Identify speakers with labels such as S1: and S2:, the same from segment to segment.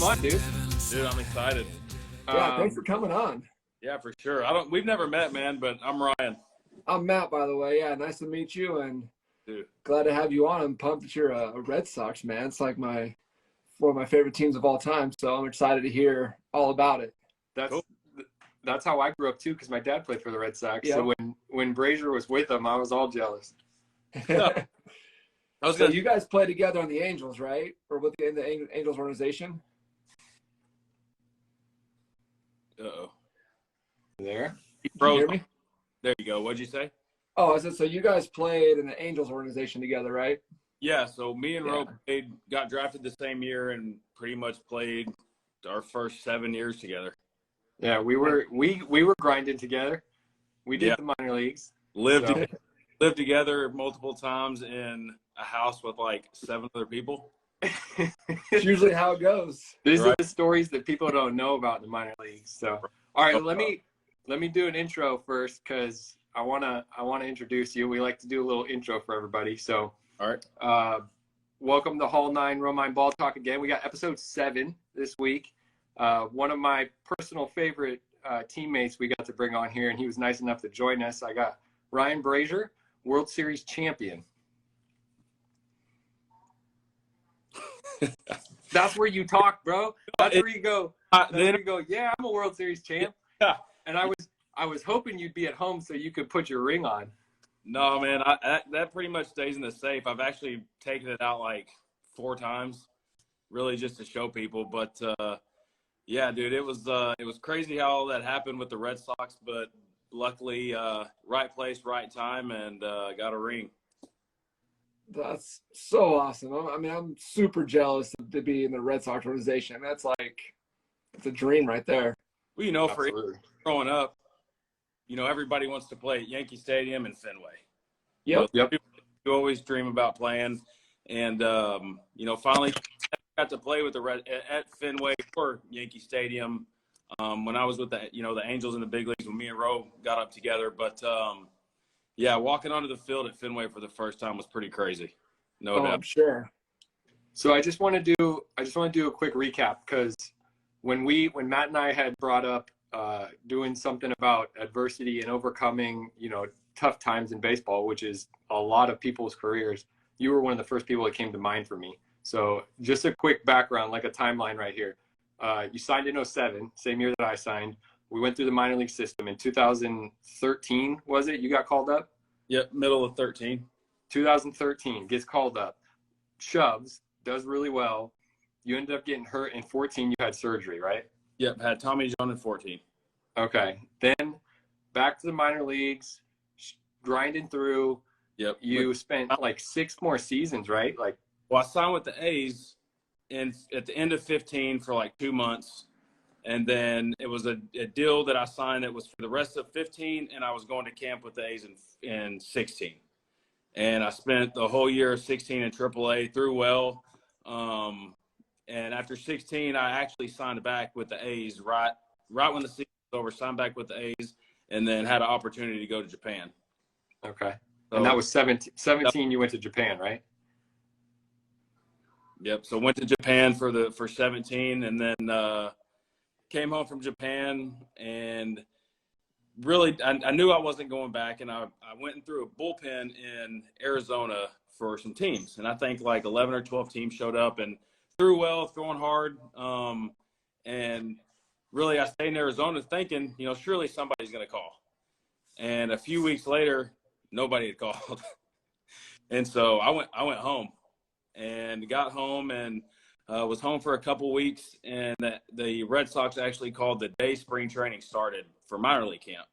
S1: come on, dude.
S2: Dude, I'm excited.
S3: Yeah, thanks for coming on.
S2: Yeah, for sure. We've never met, man, but I'm Ryan.
S3: I'm Matt, by the way. Yeah, nice to meet you, and
S2: Dude.
S3: glad to have you on. I'm pumped that you're a Red Sox man. It's like one of my favorite teams of all time, so I'm excited to hear all about it.
S1: That's how I grew up too, because my dad played for the Red Sox.
S3: Yep.
S1: So when Brasier was with them, I was all jealous.
S3: So you guys play together on the Angels, right? Or in the Angels organization?
S2: Uh-oh.
S1: There?
S3: Can you hear me?
S2: There you go. What'd you say?
S3: Oh, I said, so you guys played in the Angels organization together, right?
S2: Yeah, so me and Ro got drafted the same year and pretty much played our first 7 years together.
S1: Yeah, we were grinding together. We did the minor leagues.
S2: Lived together multiple times in a house with like 7 other people.
S3: It's usually how it goes.
S1: These are the stories that people don't know about the minor leagues. So, all right, let me do an intro first, because I wanna introduce you. We like to do a little intro for everybody. So,
S2: all right,
S1: welcome to Hall 9 Romine Ball Talk again. We got episode 7 this week. One of my personal favorite teammates we got to bring on here, and he was nice enough to join us. I got Ryan Brasier, World Series champion. That's where you talk, bro. That's where you go. Yeah, I'm a World Series champ.
S2: Yeah.
S1: And I was hoping you'd be at home so you could put your ring on.
S2: No, man, that pretty much stays in the safe. I've actually taken it out like 4 times, really just to show people. But yeah, dude, it was crazy how all that happened with the Red Sox. But luckily, right place, right time, and got a ring.
S3: That's so awesome. I'm super jealous to be in the Red Sox organization. That's it's a dream right there.
S2: Well, for growing up, everybody wants to play at Yankee Stadium and Fenway.
S3: Yep.
S2: You always dream about playing, and finally got to play with at Fenway or Yankee Stadium when I was with the Angels in the big leagues when me and Ro got up together. But yeah, walking onto the field at Fenway for the first time was pretty crazy. No doubt.
S3: I'm sure.
S1: So I just want to do a quick recap, because when Matt and I had brought up doing something about adversity and overcoming, tough times in baseball, which is a lot of people's careers, you were one of the first people that came to mind for me. So just a quick background, like a timeline right here. You signed in 2007, same year that I signed. We went through the minor league system in 2013, was it? You got called up?
S2: Yep, middle of 13.
S1: 2013, gets called up. Shoves, does really well. You ended up getting hurt in 14. You had surgery, right?
S2: Yep, had Tommy John in 14.
S1: Okay. Then back to the minor leagues, grinding through.
S2: Yep.
S1: You spent like 6 more seasons, right?
S2: Well, I signed with the A's at the end of 15 for like 2 months. And then it was a deal that I signed that was for the rest of 15, and I was going to camp with the A's in 16. And I spent the whole year of 16 in AAA, threw well. And after 16, I actually signed back with the A's right when the season was over, signed back with the A's, and then had an opportunity to go to Japan.
S1: Okay. So, and that was 17 you went to Japan, right?
S2: Yep. So went to Japan for 17, and then came home from Japan, and really I knew I wasn't going back, and I went and threw a bullpen in Arizona for some teams, and I think like 11 or 12 teams showed up and threw well, throwing hard, and really I stayed in Arizona thinking, surely somebody's going to call. And a few weeks later, nobody had called. And so I went home and got home and was home for a couple weeks, and the Red Sox actually called the day spring training started for minor league camp,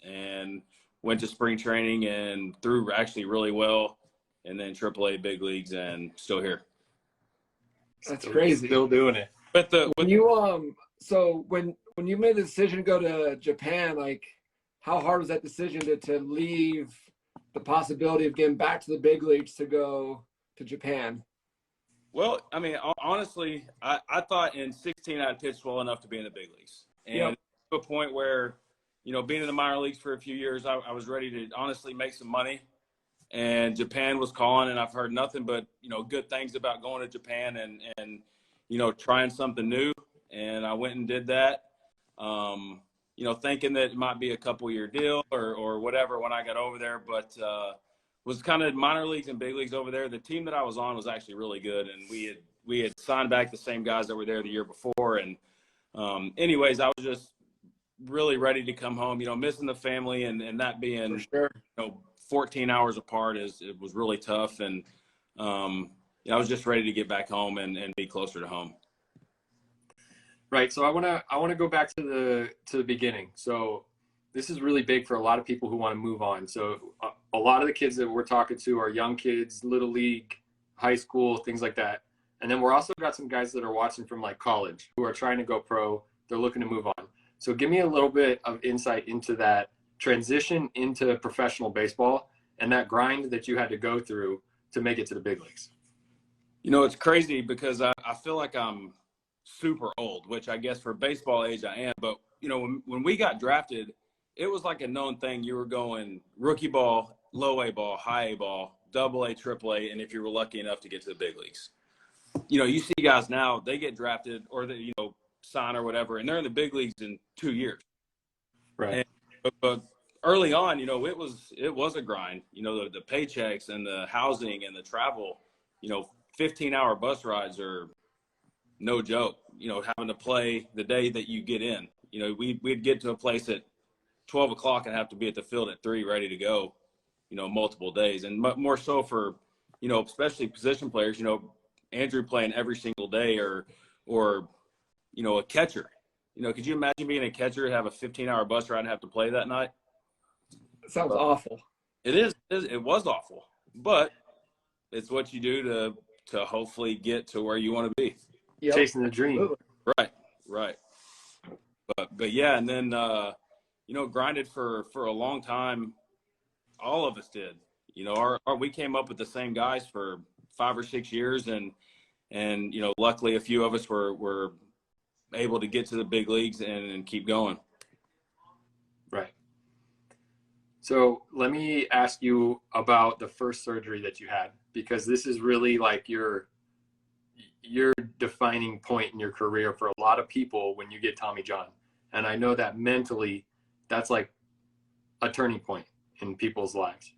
S2: and went to spring training and threw actually really well, and then AAA big leagues, and still here.
S3: That's crazy.
S1: Still doing it.
S2: But
S3: when you made the decision to go to Japan, how hard was that decision to leave the possibility of getting back to the big leagues to go to Japan?
S2: Well, honestly, I thought in 16 I'd pitched well enough to be in the big leagues. And to a point where, being in the minor leagues for a few years, I was ready to honestly make some money. And Japan was calling, and I've heard nothing but, good things about going to Japan. And trying something new. And I went and did that, thinking that it might be a couple-year deal or whatever when I got over there. But was kind of minor leagues and big leagues over there. The team that I was on was actually really good, and we had signed back the same guys that were there the year before. And anyways, I was just really ready to come home, missing the family and that being,
S3: For sure.
S2: 14 hours apart it was really tough. And I was just ready to get back home and be closer to home.
S1: Right. So I want to go back to the beginning. So this is really big for a lot of people who want to move on. So a lot of the kids that we're talking to are young kids, little league, high school, things like that. And then we're also got some guys that are watching from like college who are trying to go pro. They're looking to move on. So give me a little bit of insight into that transition into professional baseball and that grind that you had to go through to make it to the big leagues.
S2: It's crazy because I feel like I'm super old, which I guess for baseball age I am. But, when we got drafted, it was like a known thing. You were going rookie ball, low A ball, high A ball, double A, triple A, and if you were lucky enough to get to the big leagues. You see guys now, they get drafted or they, sign or whatever, and they're in the big leagues in 2 years.
S1: Right.
S2: But early on, it was a grind. The paychecks and the housing and the travel, 15-hour bus rides are no joke. Having to play the day that you get in. We'd get to a place at 12 o'clock and have to be at the field at 3 ready to go, multiple days. And more so for, especially position players, Andrew playing every single day or a catcher. Could you imagine being a catcher, have a 15-hour bus ride and have to play that night?
S3: It sounds awful.
S2: It was awful, but it's what you do to hopefully get to where you want to be.
S3: Yep.
S1: Chasing the dream.
S2: Right. But yeah, and then grinded for a long time. All of us did. We came up with the same guys for 5 or 6 years, and luckily a few of us were able to get to the big leagues and keep going.
S1: Right. So let me ask you about the first surgery that you had, because this is really like your defining point in your career for a lot of people when you get Tommy John. And I know that mentally that's like a turning point in people's lives.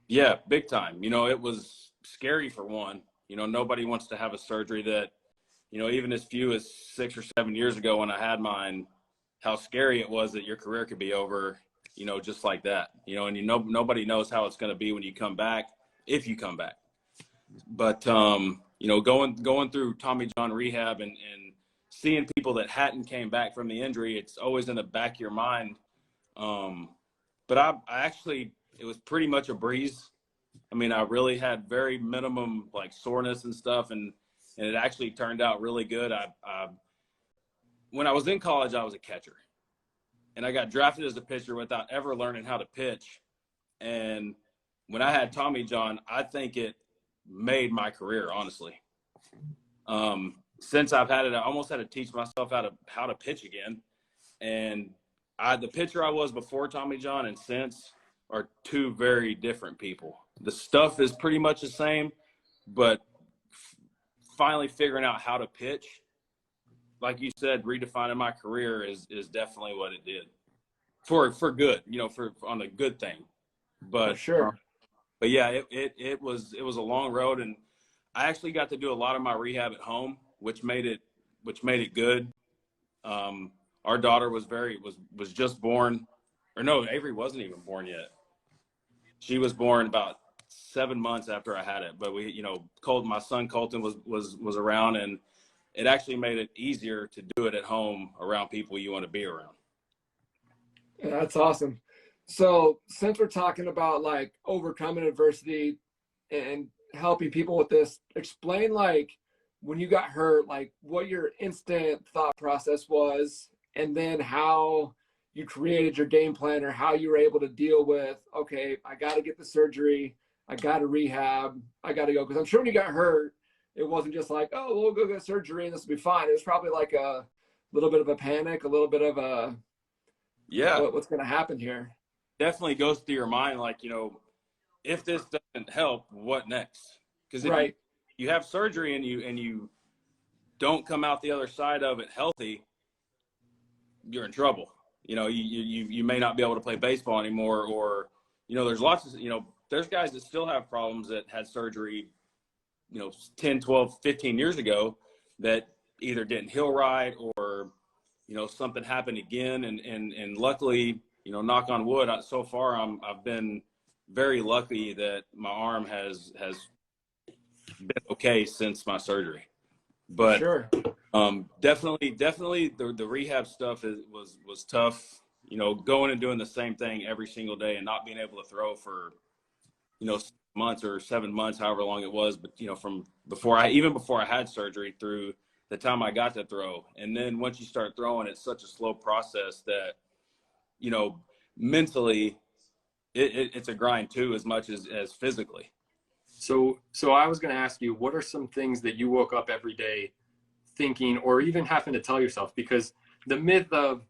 S2: Yeah, big time. It was scary for one. Nobody wants to have a surgery that, even as few as 6 or 7 years ago when I had mine, how scary it was that your career could be over, just like that, and nobody knows how it's going to be when you come back, if you come back. But, going through Tommy John rehab and seeing people that hadn't came back from the injury, it's always in the back of your mind. But I actually, it was pretty much a breeze. I mean, I really had very minimum like soreness and stuff, and it actually turned out really good. When I was in college, I was a catcher, and I got drafted as a pitcher without ever learning how to pitch. And when I had Tommy John, I think it made my career, honestly. Since I've had it, I almost had to teach myself how to pitch again. And the pitcher I was before Tommy John and since are two very different people. The stuff is pretty much the same, but finally figuring out how to pitch, like you said, redefining my career is definitely what it did for good, on a good thing. But
S3: For sure.
S2: But yeah, it was a long road, and I actually got to do a lot of my rehab at home, which made it good. Our daughter was just born, or no, Avery wasn't even born yet. She was born about 7 months after I had it, but my son Colton was around, and it actually made it easier to do it at home around people you want to be around.
S3: Yeah, that's awesome. So since we're talking about like overcoming adversity and helping people with this, explain like when you got hurt, like what your instant thought process was, and then how you created your game plan or how you were able to deal with, okay, I got to get the surgery, I got to rehab, I got to go. Because I'm sure when you got hurt, it wasn't just like, oh, we'll go get surgery and this will be fine. It was probably like a little bit of a panic, a little bit of a, what's going to happen here?
S2: Definitely goes through your mind, like, if this doesn't help, what next? Because if
S3: right.
S2: you have surgery and you don't come out the other side of it healthy, you're in trouble. You know, you may not be able to play baseball anymore, or, you know, there's lots of, you know, there's guys that still have problems that had surgery, you know, 10, 12, 15 years ago that either didn't heal right, or, you know, something happened again. And luckily, you know, knock on wood, so far I've been very lucky that my arm has been okay since my surgery. But
S3: Sure.
S2: definitely the rehab stuff was tough, you know, going and doing the same thing every single day and not being able to throw for, you know, 6 months or 7 months, however long it was. But, you know, from before I had surgery through the time I got to throw. And then once you start throwing, it's such a slow process that, you know, mentally it's a grind too, as much as physically.
S1: So I was going to ask you, what are some things that you woke up every day thinking, or even having to tell yourself? Because the myth of,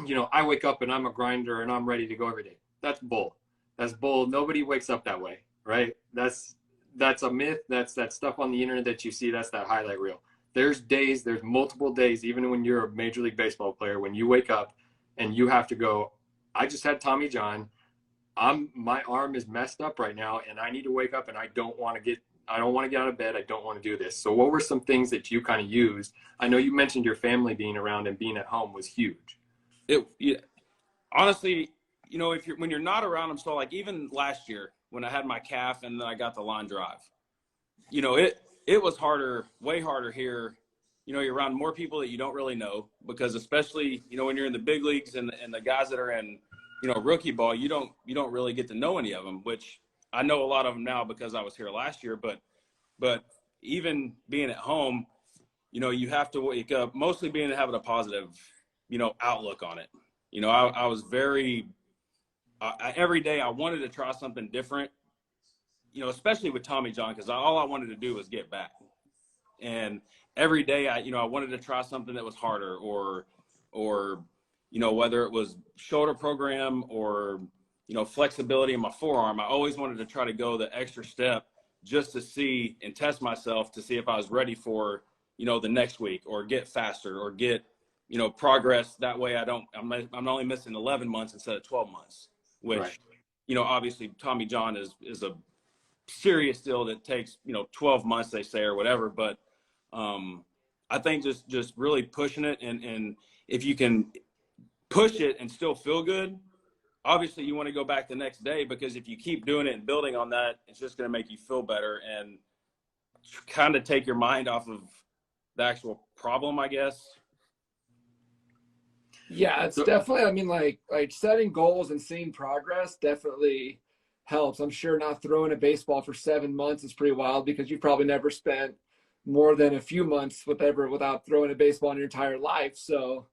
S1: you know, I wake up and I'm a grinder and I'm ready to go every day. That's bull. That's bull. Nobody wakes up that way, right? That's a myth. That's that stuff on the internet that you see. That's that highlight reel. There's multiple days, even when you're a Major League Baseball player, when you wake up and you have to go, I just had Tommy John. My arm is messed up right now, and I need to wake up, and I don't want to get out of bed. I don't want to do this. So what were some things that you kind of used? I know you mentioned your family being around and being at home was huge.
S2: Honestly, you know, when you're not around them, so like even last year when I had my calf and then I got the line drive, you know, it was harder, way harder here. You know, you're around more people that you don't really know, because especially, you know, when you're in the big leagues and the guys that are in, you know, rookie ball, you don't really get to know any of them, which I know a lot of them now because I was here last year. But even being at home, you know, you have to wake up mostly having a positive, you know, outlook on it. You know, I was very every day I wanted to try something different, you know, especially with Tommy John, because all I wanted to do was get back. And every day I wanted to try something that was harder, or, you know, whether it was shoulder program or, you know, flexibility in my forearm, I always wanted to try to go the extra step just to see and test myself to see if I was ready for, you know, the next week, or get faster, or get, you know, progress. That way I'm only missing 11 months instead of 12 months, which,
S1: right.
S2: You know, obviously Tommy John is a serious deal that takes, you know, 12 months, they say, or whatever. But I think just really pushing it, and if you can push it and still feel good, obviously you want to go back the next day, because if you keep doing it and building on that, it's just going to make you feel better and kind of take your mind off of the actual problem, I guess.
S3: Yeah, it's definitely, I mean, like setting goals and seeing progress definitely helps. I'm sure not throwing a baseball for 7 months is pretty wild, because you've probably never spent more than a few months without throwing a baseball in your entire life. So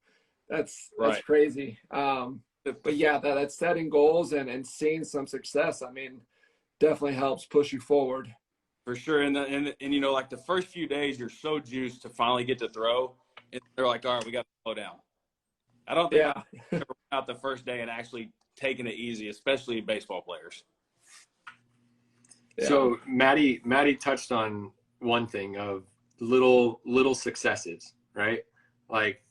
S3: that's
S2: Right.
S3: crazy. But yeah, that's setting goals and seeing some success, I mean, definitely helps push you forward.
S2: For sure. And you know, like the first few days, you're so juiced to finally get to throw, and they're like, all right, we got to slow down. I don't think I've ever went out the first day and actually taken it easy, especially baseball players.
S3: Yeah.
S1: So Maddie touched on one thing of little successes, right? Like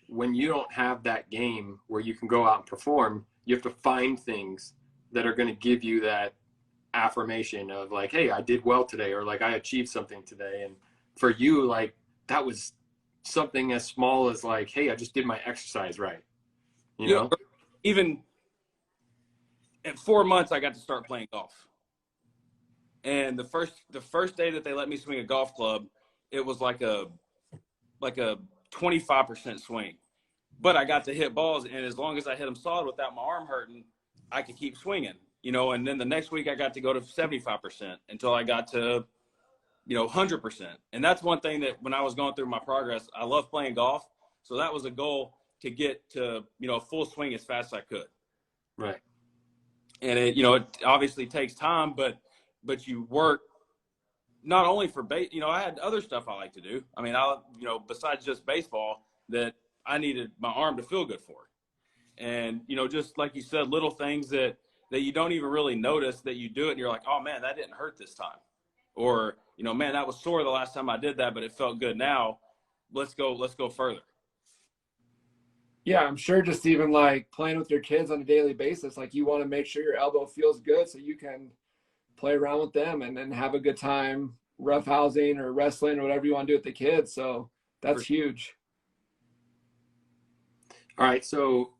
S1: when you don't have that game where you can go out and perform, you have to find things that are going to give you that affirmation of like, hey, I did well today, or like I achieved something today. And for you, like that was something as small as like, hey, I just did my exercise right. You know?
S2: Even at 4 months, I got to start playing golf. And the first day that they let me swing a golf club, it was like a 25% swing. But I got to hit balls, and as long as I hit them solid without my arm hurting, I could keep swinging, you know. And then the next week I got to go to 75% until I got to, you know, 100%. And that's one thing that when I was going through my progress, I love playing golf. So that was a goal to get to, you know, full swing as fast as I could.
S1: Right.
S2: And it, you know, it obviously takes time, but you work not only for you know, I had other stuff I like to do. I mean, you know, besides just baseball, that I needed my arm to feel good for. And, you know, just like you said, little things that you don't even really notice that you do it, and you're like, oh man, that didn't hurt this time. or, man, that was sore the last time I did that, but it felt good now. Let's go further.
S3: Yeah, I'm sure just even like playing with your kids on a daily basis, like you want to make sure your elbow feels good so you can play around with them and then have a good time roughhousing or wrestling or whatever you want to do with the kids. So that's huge.
S1: All right, so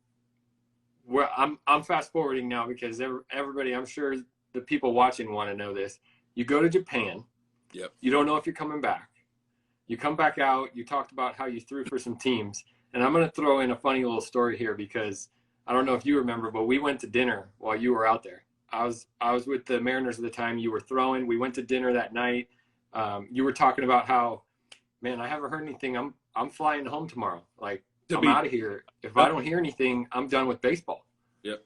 S1: I'm fast forwarding now because everybody, I'm sure the people watching want to know this. You go to Japan.
S2: Yep.
S1: You don't know if you're coming back. You come back out. You talked about how you threw for some teams. And I'm going to throw in a funny little story here because I don't know if you remember, but we went to dinner while you were out there. I was with the Mariners at the time. You were throwing. We went to dinner that night. You were talking about how, man, I haven't heard anything. I'm flying home tomorrow. Like, I'm out of here. If I don't hear anything, I'm done with baseball.
S2: Yep.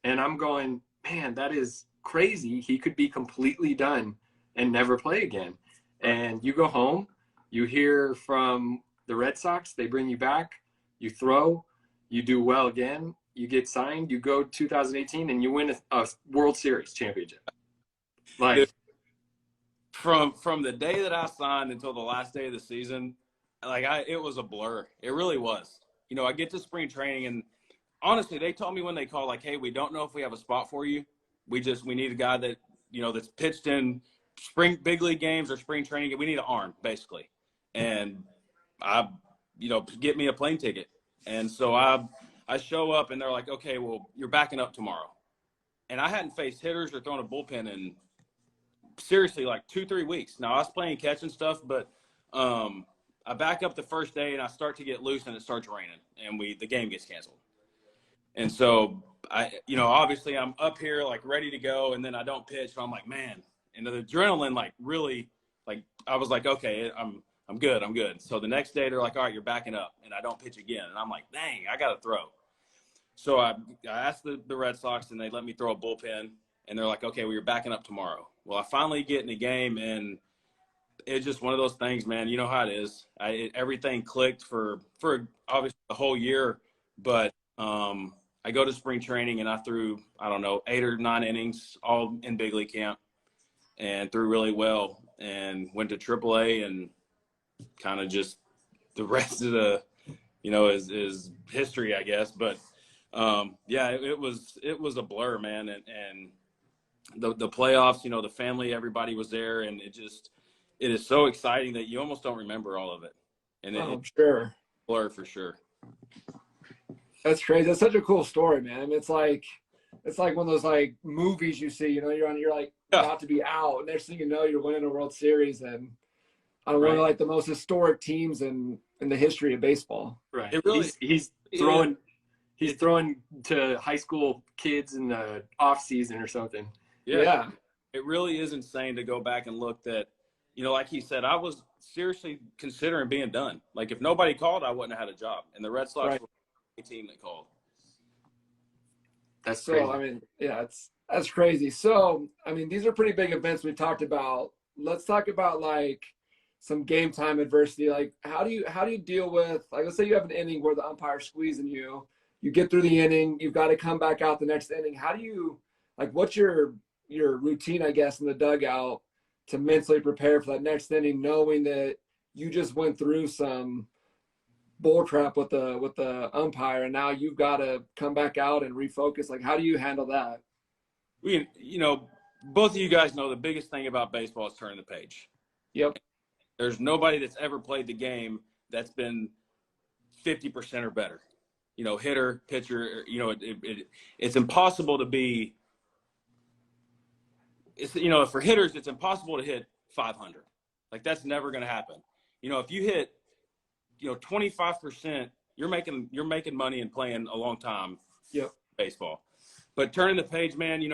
S1: And I'm going, man, that is crazy. He could be completely done and never play again. And you go home, you hear from the Red Sox, they bring you back, you throw, you do well again, you get signed, you go 2018 and you win a World Series championship. Like,
S2: from the day that I signed until the last day of the season, it was a blur. It really was. I get to spring training, and honestly, they told me when they called, like, hey, we don't know if we have a spot for you. We need a guy that, that's pitched in spring big league games or spring training. We need an arm, basically. And get me a plane ticket. And so I show up and they're like, okay, well, you're backing up tomorrow. And I hadn't faced hitters or thrown a bullpen in seriously like 2-3 weeks. Now I was playing catch and stuff, but I back up the first day and I start to get loose and it starts raining and the game gets canceled. And so obviously I'm up here like ready to go and then I don't pitch. So I'm like, man, and the adrenaline like really like I was like, okay, I'm good. So the next day they're like, all right, you're backing up, and I don't pitch again. And I'm like, dang, I got to throw. So I asked the Red Sox, and they let me throw a bullpen, and they're like, okay, well, you're backing up tomorrow. Well, I finally get in the game, and it's just one of those things, man. You know how it is. Everything clicked for obviously the whole year, but I go to spring training, and I threw, I don't know, 8 or 9 innings, all in big league camp, and threw really well, and went to AAA, and kind of just the rest of the, is history, I guess. But it was a blur, man. And the playoffs, the family, everybody was there, and it is so exciting that you almost don't remember all of it. And
S3: I'm sure.
S2: Blur for sure.
S3: That's crazy. That's such a cool story, man. I mean, it's like one of those like movies you see, you're like about to be out, and next thing you know, you're winning a World Series and on one of like the most historic teams in the history of baseball.
S1: Right. It really, he's throwing to high school kids in the off season or something.
S3: Yeah.
S2: It really is insane to go back and look that, like he said, I was seriously considering being done. Like if nobody called, I wouldn't have had a job. And the Red Sox were the team that called.
S1: That's crazy.
S3: So, I mean, yeah, that's crazy. So, I mean, these are pretty big events we've talked about. Let's talk about like some game time adversity. Like how do you deal with, like, let's say you have an inning where the umpire's squeezing you, you get through the inning, you've got to come back out the next inning. How do you, like, what's your routine, I guess, in the dugout to mentally prepare for that next inning, knowing that you just went through some bull crap with the umpire and now you've got to come back out and refocus? Like, how do you handle that?
S2: Both of you guys know the biggest thing about baseball is turning the page.
S3: Yep.
S2: There's nobody that's ever played the game that's been 50% or better. Hitter, pitcher, it's impossible to be – for hitters, it's impossible to hit 500. Like, that's never going to happen. If you hit, 25%, you're making money and playing a long time.
S3: Yep.
S2: Baseball. But turning the page, man,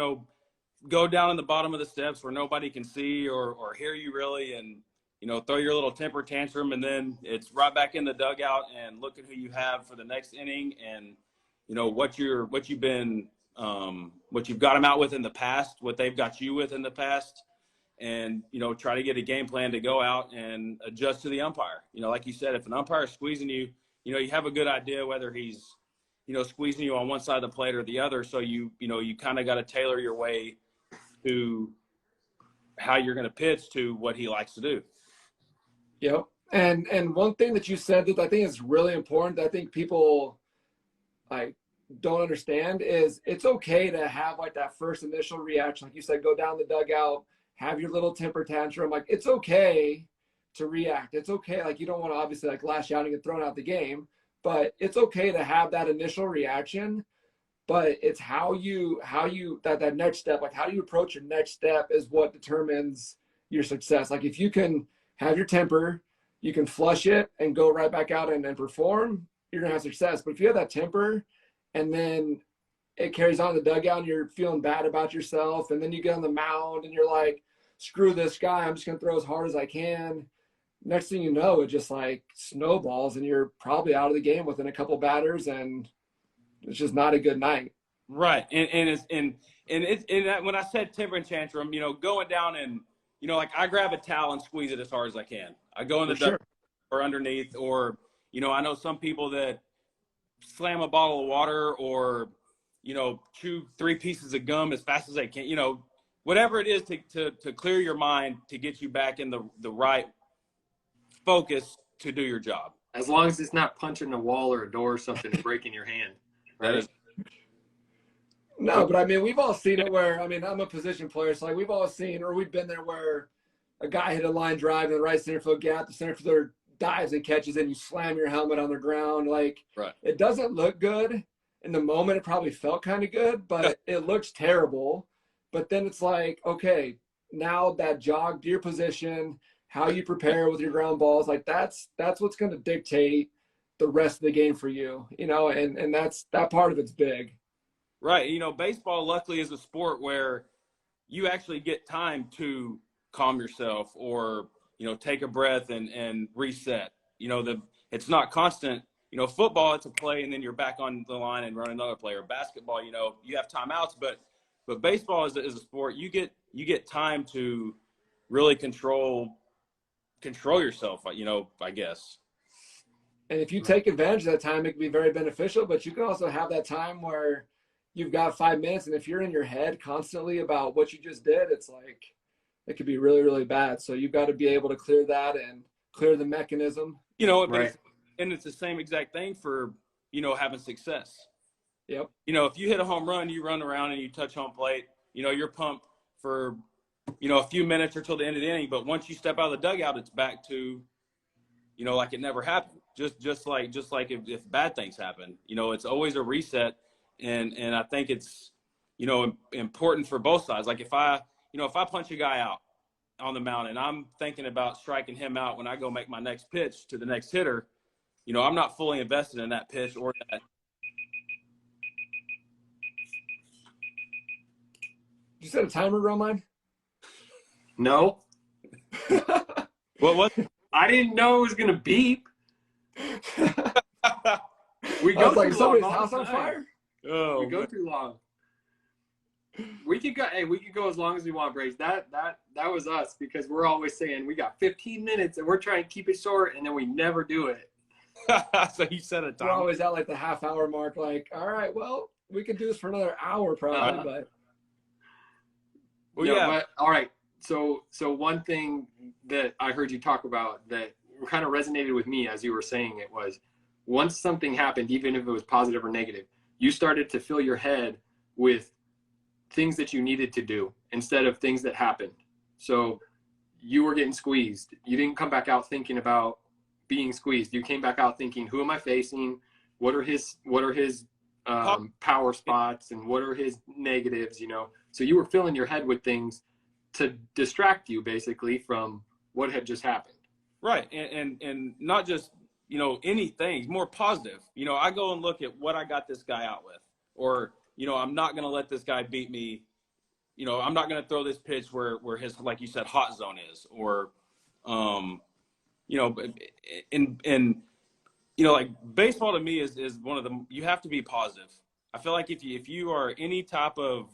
S2: go down in the bottom of the steps where nobody can see or hear you really, and throw your little temper tantrum, and then it's right back in the dugout and look at who you have for the next inning and what you've got them out with in the past, what they've got you with in the past, and try to get a game plan to go out and adjust to the umpire. Like you said, if an umpire is squeezing you, you have a good idea whether he's squeezing you on one side of the plate or the other. So you kind of got to tailor your way to how you're going to pitch to what he likes to do.
S3: Yep. And one thing that you said that I think is really important, that I think people like don't understand, is it's okay to have like that first initial reaction. Like you said, go down the dugout, have your little temper tantrum. Like, it's okay to react. It's okay. Like, you don't want to obviously like lash out and get thrown out the game, but it's okay to have that initial reaction. But it's how you that next step, like how you approach your next step, is what determines your success. Like, if you can have your temper, you can flush it and go right back out and perform, you're gonna have success. But if you have that temper and then it carries on the dugout and you're feeling bad about yourself, and then you get on the mound and you're like, screw this guy, I'm just gonna throw as hard as I can. Next thing you know, it just like snowballs and you're probably out of the game within a couple batters, and it's just not a good night.
S2: Right. And when I said temper and tantrum, you know, going down and, you know, like I grab a towel and squeeze it as hard as I can. I go in the dugout or underneath, or, you know, I know some people that slam a bottle of water, or, you know, chew 3 pieces of gum as fast as they can, you know, whatever it is to clear your mind, to get you back in the right focus to do your job.
S1: As long as it's not punching a wall or a door or something and breaking your hand. Right?
S2: That is.
S3: No, but I mean, we've all seen it where, I mean, I'm a position player, so like we've all seen, or we've been there where a guy hit a line drive in the right center field gap, the center fielder dives and catches it, and you slam your helmet on the ground. Like,
S2: right.
S3: It doesn't look good. In the moment, it probably felt kind of good, but it looks terrible. But then it's like, okay, now that jog to your position, how you prepare with your ground balls, like that's what's going to dictate the rest of the game for you, you know, and that part of it's big.
S2: Right. You know, baseball luckily is a sport where you actually get time to calm yourself, or, you know, take a breath and reset. You know, it's not constant. You know, football, it's a play and then you're back on the line and run another play. Or basketball, you know, you have timeouts, but baseball is a sport. You get time to really control yourself, you know, I guess.
S3: And if you take advantage of that time, it can be very beneficial, but you can also have that time where you've got 5 minutes, and if you're in your head constantly about what you just did, it's like, it could be really, really bad. So you've got to be able to clear that and clear the mechanism.
S2: You know,
S1: right.
S2: And it's the same exact thing for, you know, having success.
S3: Yep.
S2: You know, if you hit a home run, you run around and you touch home plate, you know, you're pumped for, you know, a few minutes or till the end of the inning. But once you step out of the dugout, it's back to, you know, like it never happened. Just like if bad things happen, you know, it's always a reset. And I think it's, you know, important for both sides. Like if I punch a guy out on the mound and I'm thinking about striking him out when I go make my next pitch to the next hitter, you know, I'm not fully invested in that pitch or that.
S3: You set a timer, Romine?
S1: No.
S2: What?
S1: I didn't know it was going to beep. We
S3: I
S1: go
S3: was like,
S1: too
S3: somebody's
S1: long all
S3: house
S1: the
S3: on
S1: time.
S3: fire?
S2: Oh,
S1: We go too long. We could go as long as we want, Brace. That was us, because we're always saying we got 15 minutes and we're trying to keep it short, and then we never do it.
S2: So you set a
S3: We're
S2: timer.
S3: always at like the half-hour mark, like, all right, well, we could do this for another hour probably, but.
S2: Well,
S1: No,
S2: yeah.
S1: but, all right. So one thing that I heard you talk about that kind of resonated with me as you were saying it was, once something happened, even if it was positive or negative, you started to fill your head with things that you needed to do instead of things that happened. So you were getting squeezed. You didn't come back out thinking about being squeezed. You came back out thinking, who am I facing? What are his power spots, and what are his negatives, you know? So you were filling your head with things to distract you basically from what had just happened.
S2: Right. And not just, you know, anything more positive. You know, I go and look at what I got this guy out with, or, you know, I'm not going to let this guy beat me. You know, I'm not going to throw this pitch where his, like you said, hot zone is, or, you know, and, you know, like baseball to me is one of the, you have to be positive. I feel like if you are any type of,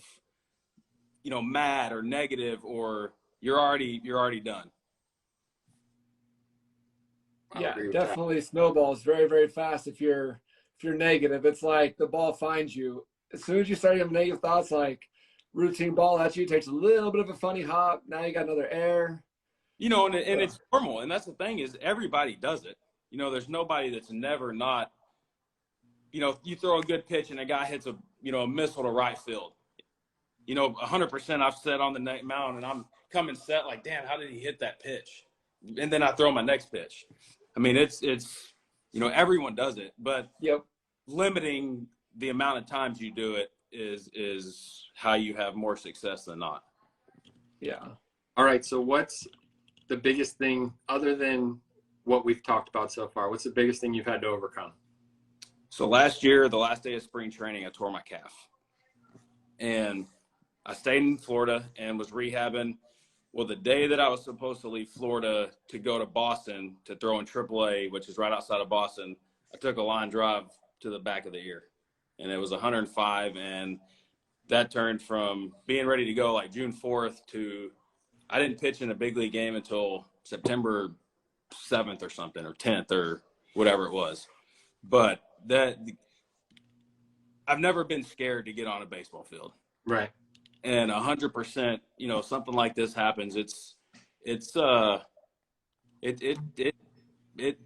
S2: you know, mad or negative, or you're already done.
S3: Yeah, definitely snowballs very, very fast if you're negative. It's like the ball finds you. As soon as you start having negative thoughts, like, routine ball at you, takes a little bit of a funny hop. Now you got another air.
S2: You know, and it's normal. And that's the thing is everybody does it. You know, there's nobody that's never not, you know, you throw a good pitch and a guy hits a missile to right field. You know, 100% I've sat on the mound and I'm coming set like, damn, how did he hit that pitch? And then I throw my next pitch. I mean, it's you know, everyone does it, but limiting the amount of times you do it is how you have more success than not.
S3: Yeah.
S1: All right. So what's the biggest thing other than what we've talked about so far? What's the biggest thing you've had to overcome?
S2: So last year, the last day of spring training, I tore my calf. And I stayed in Florida and was rehabbing. Well, the day that I was supposed to leave Florida to go to Boston to throw in AAA, which is right outside of Boston, I took a line drive to the back of the ear. And it was 105. And that turned from being ready to go like June 4th to I didn't pitch in a big league game until September 7th or something, or 10th or whatever it was. But I've never been scared to get on a baseball field.
S1: Right.
S2: And 100%, you know, something like this happens. It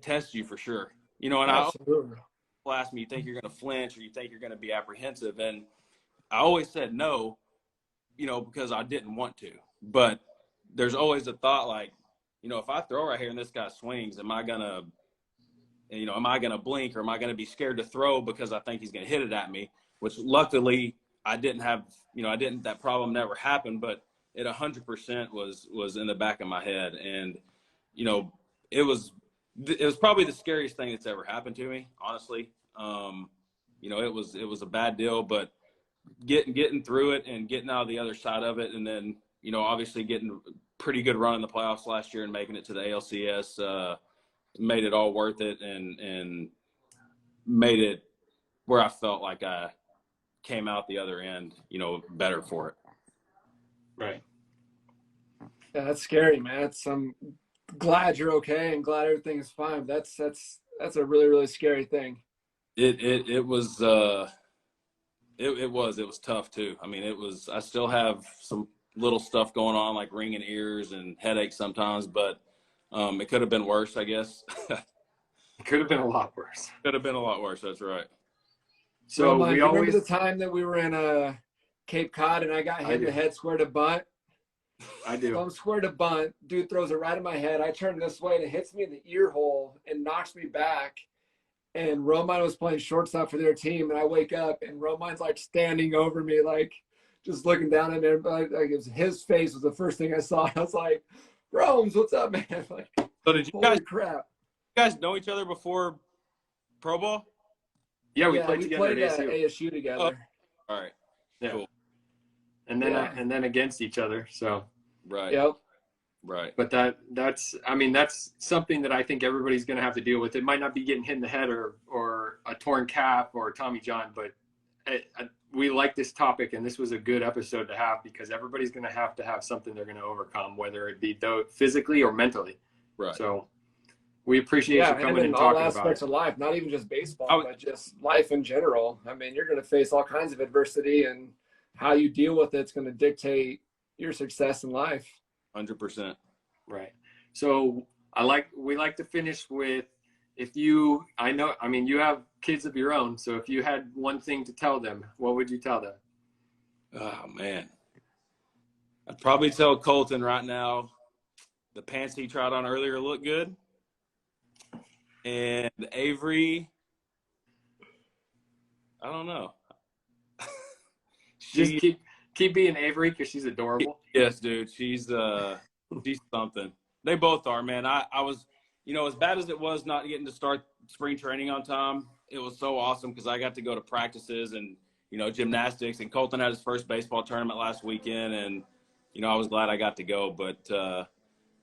S2: tests you for sure. You know, and
S3: Absolutely.
S2: people ask me, you think you're going to flinch or you think you're going to be apprehensive? And I always said no, you know, because I didn't want to. But there's always a thought like, you know, if I throw right here and this guy swings, am I going to blink or am I going to be scared to throw because I think he's going to hit it at me? Which luckily I didn't have, you know, that problem never happened, but it 100% was in the back of my head. And, you know, it was probably the scariest thing that's ever happened to me, honestly. You know, it was a bad deal, but getting through it and getting out of the other side of it. And then, you know, obviously getting a pretty good run in the playoffs last year and making it to the ALCS, made it all worth it and made it where I felt like I came out the other end, you know, better for it.
S1: Right.
S3: Yeah, that's scary, man. I'm glad you're okay and glad everything is fine. That's a really, really scary thing.
S2: It was tough too. I mean, I still have some little stuff going on like ringing ears and headaches sometimes, but it could have been worse, I guess.
S1: It could have been a lot worse.
S2: Could have been a lot worse. That's right.
S1: So
S3: we remember the time that we were in Cape Cod and I got hit in the head square to bunt.
S1: I do.
S3: So I'm square to bunt. Dude throws it right in my head. I turn this way and it hits me in the ear hole and knocks me back. And Romine was playing shortstop for their team. And I wake up and Romine's like standing over me, like just looking down at me. Like his face was the first thing I saw. I was like, Rome's, what's up, man? Like,
S2: so did you
S3: crap.
S2: You guys know each other before pro ball?
S1: Yeah, we played together
S3: at
S1: at
S3: ASU together.
S2: Oh, all right.
S1: Yeah.
S2: Cool.
S1: And then against each other. So
S2: right.
S3: Yep.
S2: Right.
S1: But that's something that I think everybody's going to have to deal with. It might not be getting hit in the head or a torn calf or Tommy John, but we like this topic, and this was a good episode to have because everybody's going to have something they're going to overcome, whether it be physically or mentally.
S2: Right.
S1: So we appreciate you coming and talking about it.
S3: all aspects of life, not even just baseball, but just life in general. I mean, you're going to face all kinds of adversity, and how you deal with it's going to dictate your success in life.
S2: 100%.
S1: Right. So we like to finish with, you have kids of your own. So if you had one thing to tell them, what would you tell them?
S2: Oh man. I'd probably tell Colton right now, the pants he tried on earlier look good. And Avery, I don't know.
S1: Just keep being Avery because she's adorable.
S2: Yes, dude. She's something. They both are, man. I was, as bad as it was not getting to start spring training on time, it was so awesome because I got to go to practices and, gymnastics. And Colton had his first baseball tournament last weekend. And, I was glad I got to go. But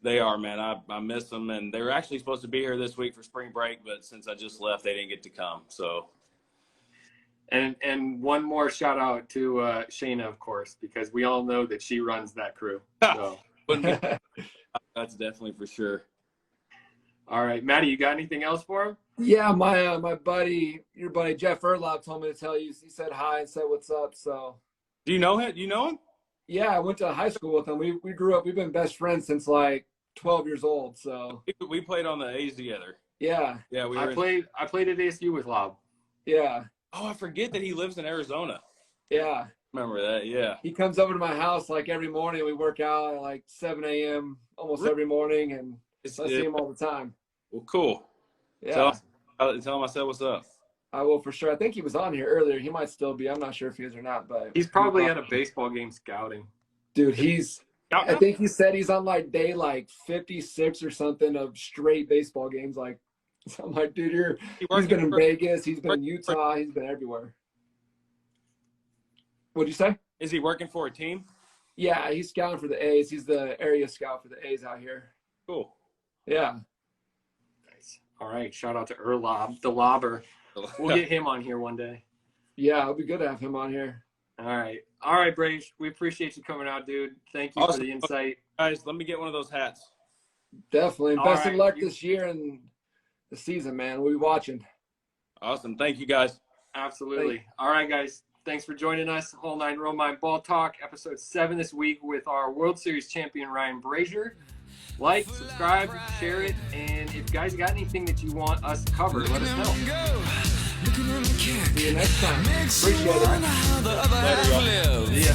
S2: they are, man. I miss them. And they were actually supposed to be here this week for spring break. But since I just left, they didn't get to come. So.
S1: And one more shout out to Shayna, of course, because we all know that she runs that crew. So.
S2: That's definitely for sure.
S1: All right, Matty, you got anything else for him?
S3: Yeah, my buddy, your buddy Jeff Erlop told me to tell you. He said hi and said what's up. So.
S2: Do you know him? Do you know him?
S3: Yeah, I went to high school with him. We grew up. We've been best friends since like 12 years old. So
S2: We played on the A's together.
S3: yeah,
S2: Yeah, we
S1: I
S2: were.
S1: played at ASU with Lob.
S3: yeah,
S2: Oh, I forget that he lives in Arizona.
S3: yeah.
S2: Remember that? Yeah.
S3: He comes over to my house like every morning. We work out at like 7 a.m. almost every morning, and I see him all the time.
S2: Well, cool.
S3: Yeah,
S2: Tell him I said what's up.
S3: I will for sure. I think he was on here earlier. He might still be. I'm not sure if he is or not, but
S1: He's probably at a baseball game scouting.
S3: dude, I think he said he's on like day like 56 or something of straight baseball games. Like, so I'm like, dude, he's been in Vegas, he's been in Utah, he's been everywhere. What'd you say?
S2: Is he working for a team?
S3: Yeah, he's scouting for the A's. He's the area scout for the A's out here.
S2: Cool.
S3: Yeah.
S1: Nice. All right. Shout out to Lob, the Lobber. We'll get him on here one day.
S3: Yeah, it'll be good to have him on here.
S1: All right. All right, Brage. We appreciate you coming out, dude. Thank you for the insight.
S2: Guys, let me get one of those hats.
S3: Definitely.
S1: All
S3: Best
S1: right.
S3: of luck this year and the season, man. We'll be watching.
S2: Awesome. Thank you, guys.
S1: Absolutely. All right, guys. Thanks for joining us. Whole Nine Roll My Ball Talk, episode 7 this week with our World Series champion, Ryan Brasier. Like, subscribe, share it, and if you guys got anything that you want us to cover, let us know.
S3: See you next time. Appreciate it.
S2: Later, y'all.
S1: See ya.